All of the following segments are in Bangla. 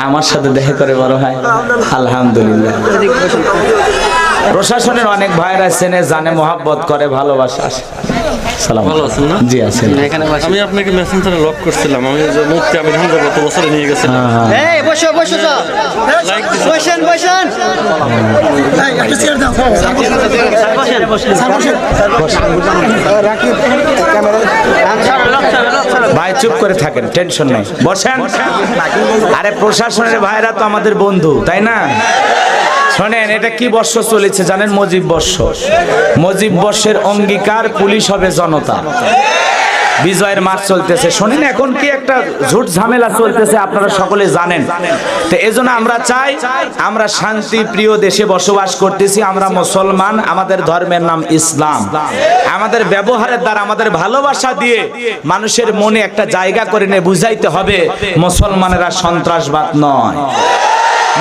আমার সাথে দেখা করে বড় ভাই আলহামদুলিল্লাহ। প্রশাসনের অনেক ভাইরা চেনে জানে মহব্বত করে ভালোবাসা। ভালো আছেন না? জি আছেন। আমি আপনাকে মেসেঞ্জারে লক করছিলাম। আমি যে মুক্তি আমি হামজা গত বছরে নিয়ে গেছিলাম। এই বসো বসো তো বসেন বসেন এই একটা চেয়ার দাও ভাই চুপ করে থাকেন, টেনশন নাই, বসেন। আরে প্রশাসনের ভাইরা তো আমাদের বন্ধু, তাই না? শোনেন, এটা কি বর্ষ চলেছে জানেন? মুজিব বর্ষ। মুজিব বর্ষের অঙ্গীকার পুলিশ হবে জনতা। বিজয়ের মাস চলতেছে। শোনেন, এখন কি একটা ঝুট ঝামেলা চলতেছে আপনারা সকলে জানেন। তো এজন্য আমরা চাই, আমরা শান্তি প্রিয় দেশে বসবাস করতেছি, আমরা মুসলমান, আমাদের ধর্মের নাম ইসলাম। আমাদের ব্যবহারের দ্বারা, আমাদের ভালোবাসা দিয়ে মানুষের মনে একটা জায়গা করে নিয়ে বুঝাইতে হবে মুসলমানেরা সন্ত্রাসবাদ নয়,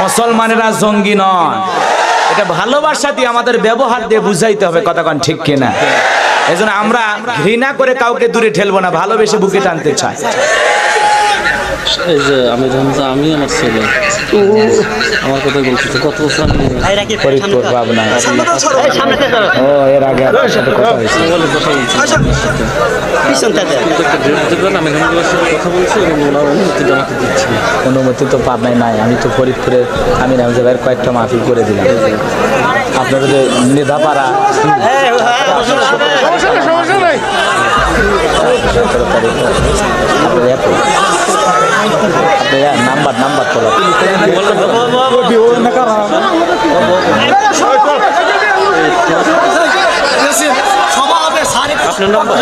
মুসলমানেরা জঙ্গি নয়। এটা ভালোবাসা দিয়ে আমাদের ব্যবহার দিয়ে বুঝাইতে হবে, কথা কোন ঠিক কিনা? এজন্য আমরা ঘৃণা করে কাউকে দূরে ঠেলবো না, ভালোবেসে বুকে টানতে চাই। এই যে আমি আমি আমার ছেলে আমার কথা বলছি তো কত বছর আমি ফরিদপুর পাবনা। ও এর আগে আপনার সাথে কথা হয়েছে। আমি কথা বলছি এবং ওনার অনুমতিটা আমাকে দিচ্ছি। অনুমতি তো পাবনায় নাই, আমি তো ফরিদপুরে আমি হামজা ভাইয়ের কয়েকটা মাহফিল করে দিলাম। আপনারা যে নেধাপাড়া নাম্বার তোলা আপনার নাম্বার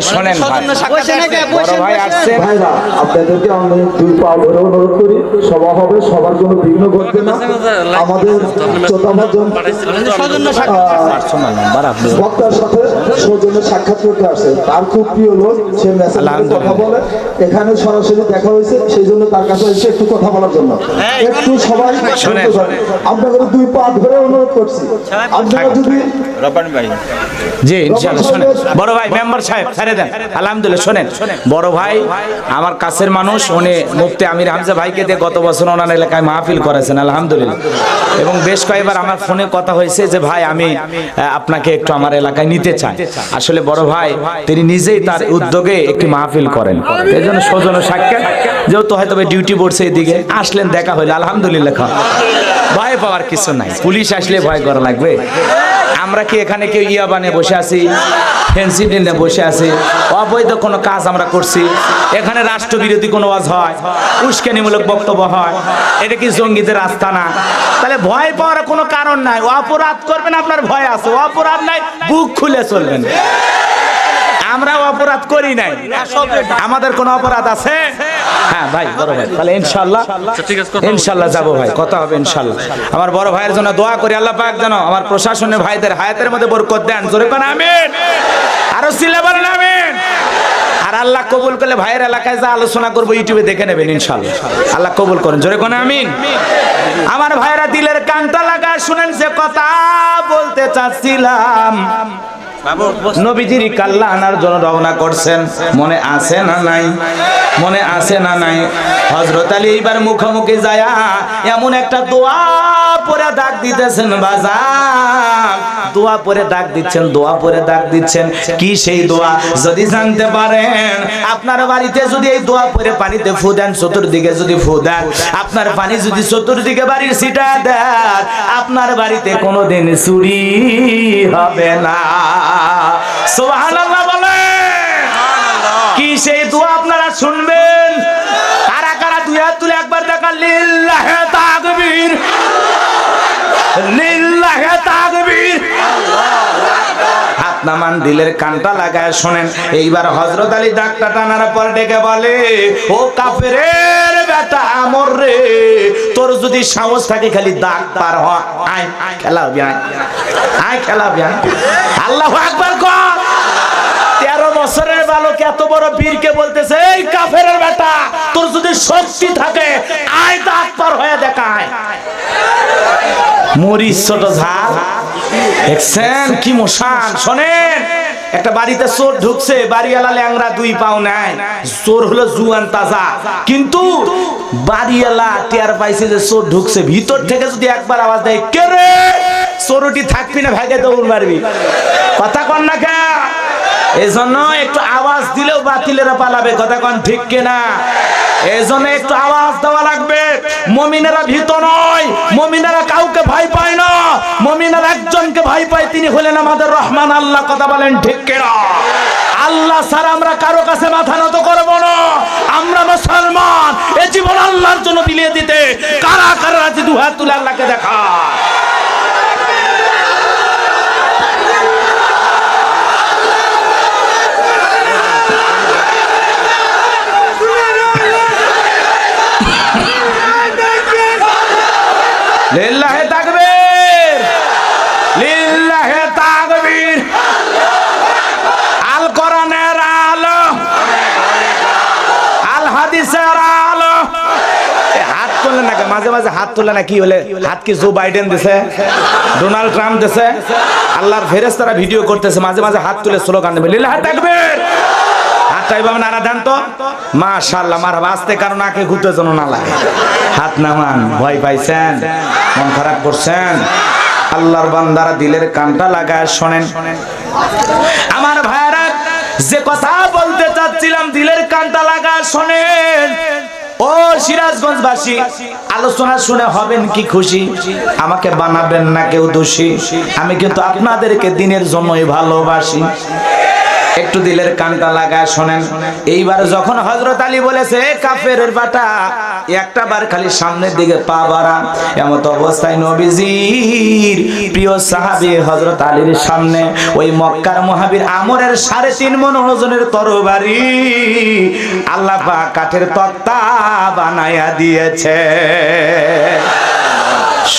শোনেন, বড় ভাই আসছে। ভাইরা আপনাদেরকে আমি দুই পা ধরে অনুরোধ করি, সভা হবে, সবার কোনো বিঘ্ন ঘটবে না। আমাদের বক্তার সাথে সৌজন্য সাক্ষাৎ করতে আসে, তার খুব প্রিয় লোক, সে মেসেঞ্জারে কথা বলে, এখানে সরাসরি দেখা হয়েছে, সেই জন্য তার কাছে এসে একটু কথা বলার জন্য একটু সবাই আপনাদের দুই পা ধরে অনুরোধ করছি। আপনারা যদি জি ইনশাআল্লাহ। শোনেন বড় ভাই, মেম্বার সাহেব ছেড়ে দেন। আলহামদুলিল্লাহ। শোনেন, বড় ভাই আমার কাছের মানুষ, উনি মুফতি আমির হামজা ভাইকে দিয়ে গত বছর ওনার এলাকায় মাহফিল করেছেন আলহামদুলিল্লাহ। এবং বেশ কয়েকবার আমার ফোনে কথা হয়েছে যে ভাই আমি আপনাকে একটু আমার এলাকায় নিতে চাই। আসলে বড় ভাই তিনি নিজেই তার উদ্যোগে একটি মাহফিল করেন, এই জন্য সৌজন্য সাক্ষাৎ, যেহেতু হয়তো ডিউটি পড়ছে এদিকে আসলেন, দেখা হইলো আলহামদুলিল্লাহ। ভয় পাওয়ার কিছু নাই, পুলিশ আসলে ভয় করা লাগবে? আমরা কি এখানে কেউ ইয়া বানিয়ে বসে আছি, ফেন্সি নিয়ে বসে আছি? অবৈধ কোনো কাজ আমরা করছি? এখানে রাষ্ট্রবিরোধী কোনো ওয়াজ হয়, উস্কানিমূলক বক্তব্য হয়, এটা কি জঙ্গিদের রাস্তা না? তাহলে ভয় পাওয়ার কোনো কারণ নাই। অপরাধ করবেন আপনার ভয় আছে, অপরাধ নাই বুক খুলে চলবেন। আমরা অপরাধ করি নাই, আমাদের কোনো অপরাধ আছে? হ্যাঁ ভাই, বড় ভাই, তাহলে ইনশাআল্লাহ ইনশাআল্লাহ যাবো ভাই, কথা হবে ইনশাআল্লাহ। আমার বড় ভাইয়ের জন্য দোয়া করি, আল্লাহ পাক যেন আমার প্রশাসনের ভাইদের হায়াতের মধ্যে বরকত দেন। জোরে কোন আমিন, আরো চিল্লা বলেন আমিন। আর আল্লাহ কবুল করলে ভাইয়ের এলাকায় যা আলোচনা করবো ইউটিউবে দেখে নেবেন ইনশাআল্লাহ। আল্লাহ কবুল করেন, জোরে কোন আমিন। আমার ভাইয়েরা দিলের কানটা লাগা শুনেন, যে কথা বলতে চাচ্ছিলাম। নবীজির কাল্লা আনার জন্য রওনা করছেন, মনে আছে না নাই? মনে আছে না নাই? হযরত আলী এইবার মুখোমুখি যায়া এমন একটা দোয়া পরে ডাক দিতেছেন বাজার, দোয়া পরে ডাক দিচ্ছেন, দোয়া পরে ডাক দিচ্ছেন। কি সেই দোয়া? যদি জানতে পারেন, আপনার বাড়িতে যদি এই দোয়া পরে পানিতে ফু দেন, চতুর্দিকে যদি ফু দেন, আপনার পানি যদি চতুর্দিকে বাড়ির ছিটা দেন, আপনার বাড়িতে কোনোদিন চুরি হবে না। সুবহানাল্লাহ বলেন। কি সেই দোয়া আপনারা শুনবেন? কারা কারা দুই হাত তুলে একবার দেখা, লিল্লাহি তাকবীর, লিল্লাহি তাকবীর। হাত নামান, দিলের কানটা লাগায় শোনেন। এইবার হযরত আলী ডাকটা টানার পর ডেকে বলে, ও কাফেরের বেটা আমর রে, তোর যদি সাহস থাকে খালি দাগ পার হ, আয় খেলাবি, আয় খেলাবি। আল্লাহু আকবার কর। 13 বছরের বালক এত বড় বীরকে বলতেছে, এই কাফেরের বেটা তোর যদি শক্তি থাকে আয় দাঁত পার হয়ে দেখায়। মরিচ ছোট ঝাল দেখছেন কি মশান। শোনেন, একটা বাড়িতে চোর ঢুকছে, বাড়িওয়ালা ল্যাংরা 2 পাও নাই, চোর হলো জুয়ান তাজা, কিন্তু বাড়িওয়ালা টের পাইছে যে চোর ঢুকছে, ভিতর থেকে যদি একবার আওয়াজ দেয় কে রে, চোরটি থাকবি না ভাগে দৌড় মারবি, কথা কন না কে? এই জন্য একটু আওয়াজ দিলেও বাতিলেরা পালাবে, কথা কন ঠিক কিনা? এই জন্য একটু আওয়াজ দেওয়া লাগবে। মুমিনেরা ভীত নয়, মুমিনেরা কাউকে ভয় পায় না, মুমিনেরা একজনকে ভয় পায়, তিনি হলেন আমাদের রহমান আল্লাহ, কথা বলেন ঠিক কিনা? আল্লাহ ছাড়া আমরা কারো কাছে মাথা নত করব না। আমরা মুসলমান, এই জীবন আল্লাহর জন্য বিলিয়ে দিতে কারা কারা রাজি, দুহাত তুলে আল্লাহকে দেখা। লিল্লাহে তাকবীর, লিল্লাহে তাকবীর। আল কোরআনের আলো, আল হাদিসের আলো। হাত তুলে না, মাঝে মাঝে হাত তুলে না, কি হলে হাত কি জো বাইডেন দিছে, ডোনাল্ড ট্রাম্প দিছে, আল্লাহর ফেরেশতারা ভিডিও করতেছে, মাঝে মাঝে হাত তুলে স্লোগান দেবে লিল্লাহে তাকবীর। হাতটা এইভাবে নাড়া দেন তো, মাশাআল্লাহ, মারহাবা। আস্তে, কারণ নাকে ঘুরতে যেন না লাগে। হাত নামান, ভয় পাইছেন, মন খারাপ করছেন, আল্লাহর বান্দারা দিলের কানটা লাগায় শোনেন। আমার ভাইরা, যে কথা বলতে চাচ্ছিলাম, দিলের কানটা লাগায় শোনেন। ও সিরাজগঞ্জবাসী, আলোচনা শুনে হবেন কি খুশি, আমাকে বানাবেন না কেউ দোষী, আমি কিন্তু আপনাদেরকে দিনের জন্যই ভালোবাসি। একটু দিলের কানটা লাগায় শোনেন। এইবার যখন হযরত আলী বলেছে কাফেরের বাটা, একটা বার খালি সামনের দিকে পা বাড়া, এমত অবস্থায় নবীজির প্রিয় সাহাবী হযরত আলীর সামনে ওই মক্কার মুহাবির আমরের 3.5 মণ ওজনের তরবারি আল্লাহ পাক কাঠের তক্তা বানায়া দিয়েছে।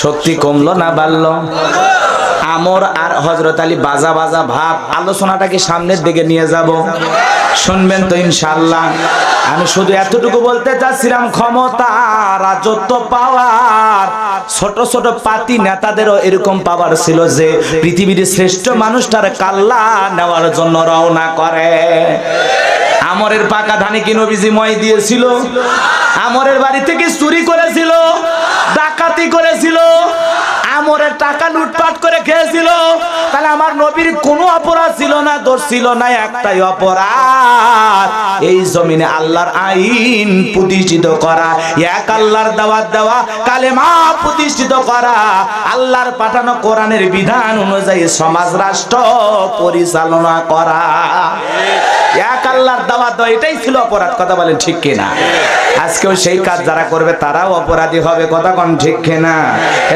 শক্তি কমলো না বাড়লো? আমর আর হযরত আলী বাজা বাজা ভাব। আলোচনাটাকে সামনের দিকে নিয়ে যাব, শুনবেন তো ইনশাআল্লাহ। আমি শুধু এতটুকু বলতে চাচ্ছিলাম, ক্ষমতা, রাজত্ব, পাওয়ার, ছোট ছোট পাতি নেতাদেরও এরকম পাওয়ার ছিল যে পৃথিবীর শ্রেষ্ঠ মানুষটার কাল্লা নেওয়ার জন্য রওনা করে। আমরের পাকা ধানে কি নবীজি মই দিয়েছিল? আমরের বাড়ি থেকে চুরি করেছিল, ডাকাতি করেছিল, আমরের টাকা লুটপাট করে খেয়েছিল। তাহলে আমার নবীর কোনো অপরাধ ছিল না, দোষ ছিল না, একটাই অপরাধ, এই জমিনে আল্লাহর আইন প্রতিষ্ঠিত করা, এক আল্লাহর দাওয়াত দেওয়া, কালেমা প্রতিষ্ঠিত করা, আল্লাহর পাঠানো কোরআনের বিধান অনুযায়ী সমাজ রাষ্ট্র পরিচালনা করা, এক আল্লাহর দাওয়াত দেওয়া, এটাই ছিল অপরাধ। কথা বলেন ঠিক কিনা? আজকেও সেই কাজ যারা করবে তারাও অপরাধী হবে, কথা কোন ঠিক কিনা?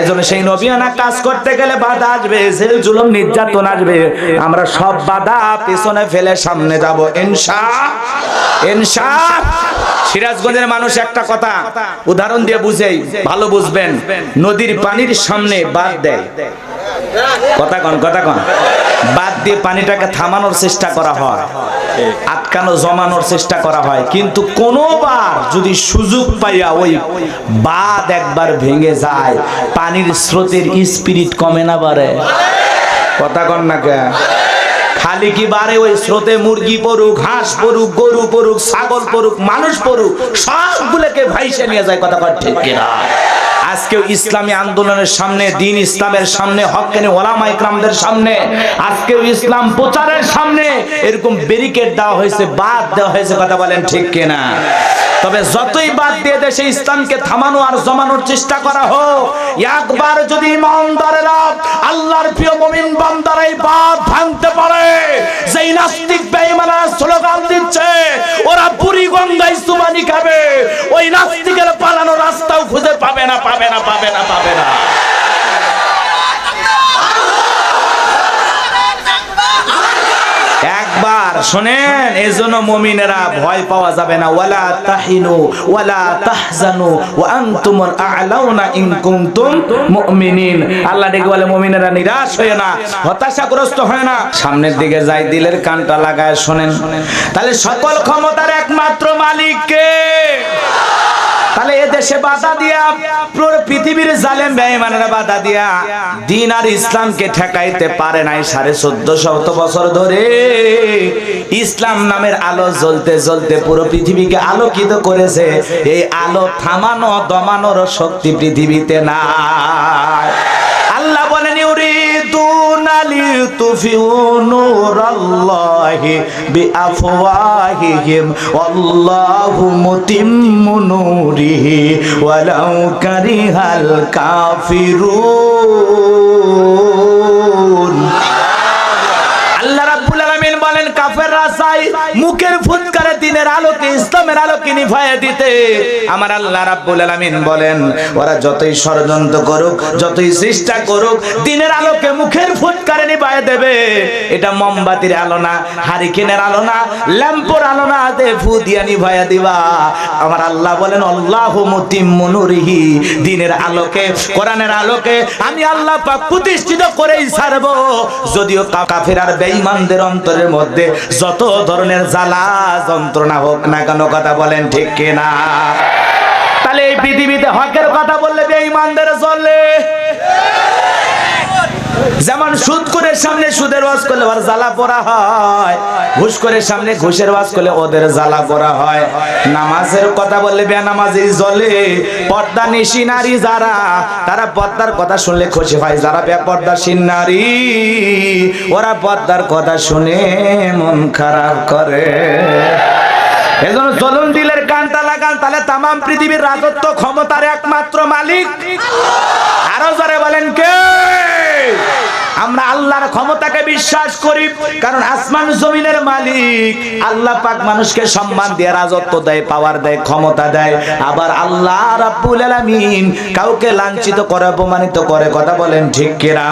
এজন্য সেই নবিয়ানা কাজ করতে গেলে বাধা আসবে, জেল জুলুম নির্যাতন আসবে, আমরা সব বাধা পিছনে ফেলে সামনে যাব ইনশাআল্লাহ। সিরাজগঞ্জের মানুষ একটা কথা উদাহরণ দিয়ে বুঝেই ভালো বুঝবেন, নদীর পানির সামনে বাদ দেয়, কথা কন বাদ দিয়ে পানিটাকে থামানোর চেষ্টা করা হয়, আটকানো জমানোর চেষ্টা করা হয়, কিন্তু কোনোবার যদি সুযোগ পাইয়া ওই বাঁধ একবার ভেঙে যায়, পানির স্রোতের স্পিরিট কমে না বাড়ে? কথা কন না কে? খালি কি বাড়ে? ওই স্রোতে মুরগি পড়ুক, হাঁস পড়ুক, গরু পড়ুক, ছাগল পড়ুক, মানুষ পড়ুক, সবগুলোকে ভাইসে নিয়ে যায়, কথা কন ঠিক কিনা? আজকেও ইসলামী আন্দোলনের সামনে, দিন ইসলামের সামনে, হক্কানি ওলামা ইকরামদের সামনে, আজকেও ইসলাম প্রচারের সামনে এরকম ব্যারিকেড দেওয়া হয়েছে, বাদ দেওয়া হয়েছে, কথা বলেন ঠিক কিনা? তবে যতই বাদ দিয়ে দেশে ইসলামকে থামানো আর জমানোর চেষ্টা করা হোক, একবার যদি ইমানদারেরা, আল্লাহর প্রিয় মুমিন বান্দারা এই বাদ ভাঙতে পারে, যেই নাস্তিক বেঈমানরা স্লোগান দিচ্ছে ওরা বুড়ি গঙ্গায় সুবানি খাবে, ওই নাস্তিকের পালানোর রাস্তাও খুঁজে পাবে না। একবার আর শোনেন, এজন্য মুমিনেরা ভয় পাওয়া যাবে না। ওয়ালা তাহিনু ওয়ালা তাহজানু ওয়া আনতুমুল আ'লাউনা ইন কুনতুম মুমিনিন। আল্লাহ ডেকে বলে মুমিনেরা নিরাশ হয় না, হতাশাগ্রস্ত হয় না। সামনের দিকে যাই, দিলের কানটা লাগায় শোনেন। তাহলে সকল ক্ষমতার একমাত্র মালিক কে? তাহলে এ দেশে বাধা দিয়া, পুরো পৃথিবীর জালেম বেঈমানেরা বাধা দিয়া দ্বীন আর ইসলামকে ঠেকাইতে পারে নাই। 1450 বছর ধরে ইসলাম নামের আলো জ্বলতে জ্বলতে পুরো পৃথিবীকে আলোকিত করেছে। এই আলো থামানো দমানোর শক্তি পৃথিবীতে নাই। আল্লাহ বলেন ইউরিদুনা লিতুফিউ নূরাল্লাহি বিআফওয়াহিহিম ওয়াল্লাহু মুতিম্মু নূরিহি ওয়ালাউ কারিহাল কাফিরুন। আল্লাহ রাব্বুল আলামিন বলেন কাফেররা চাই মুখের ফুৎকারে দ্বীনের আলোকে, ইসলামের আলোকে নিভাইয়া দিতে। আমার আল্লাহ রাব্বুল আলামিন বলেন ওরা যতই ষড়যন্ত্র করুক, যতই চেষ্টা করুক, দ্বীনের আলোকে মুখের ফুৎকারে নিভাইয়া দেবে। এটা মোমবাতির আলো না, হারিকেনের আলো না, ল্যাম্পোর আলো না, তে ফু দিয়া নিভাইয়া দিবা। আমার আল্লাহ বলেন আল্লাহু মুতিম্মু নূরিহি, দ্বীনের আলোকে, কোরআনের আলোকে আমি আল্লাহ পাক প্রতিষ্ঠিত করেই ছাড়বো। যদিও কাফের আর বেঈমানদের অন্তরের মধ্যে যত ধরনের জ্বালা যন্ত্রণা হোক না কেন, কথা বলেন ঠিক কিনা? তাহলে এই পৃথিবীতে হকের কথা বললে বেঈমানদের চলে। যেমন সুদ করে সামনে সুদের ওয়াজ করলে ওর জ্বালা পড়া হয়, ঘুষ করে সামনে ঘুষের ওয়াজ করলে ওদের জ্বালা পড়া হয়। নামাজের কথা বললে বেনামাজি জ্বলে। পর্দা নিশি নারী যারা, তারা পর্দার কথা শুনলে খুশি হয়। যারা বেপর্দাশীল নারী, ওরা পর্দার কথা শুনে মন খারাপ করে। এজন্য চলুন দিলের কানটা লাগান, তাহলে তাম পৃথিবীর রাজত্ব ক্ষমতার একমাত্র মালিক। আরো জোরে বলেন কে? আমরা আল্লাহর ক্ষমতাকে বিশ্বাস করি, কারণ আসমান জমিনের মালিক আল্লাহ পাক মানুষকে সম্মান দিয়ে রাজত্ব দেয়, পাওয়ার দেয়, ক্ষমতা দেয়। আবার আল্লাহ রাব্বুল আলামিন কাউকে লাঞ্ছিত করে, অপমানিত করে, কথা বলেন ঠিক কিনা?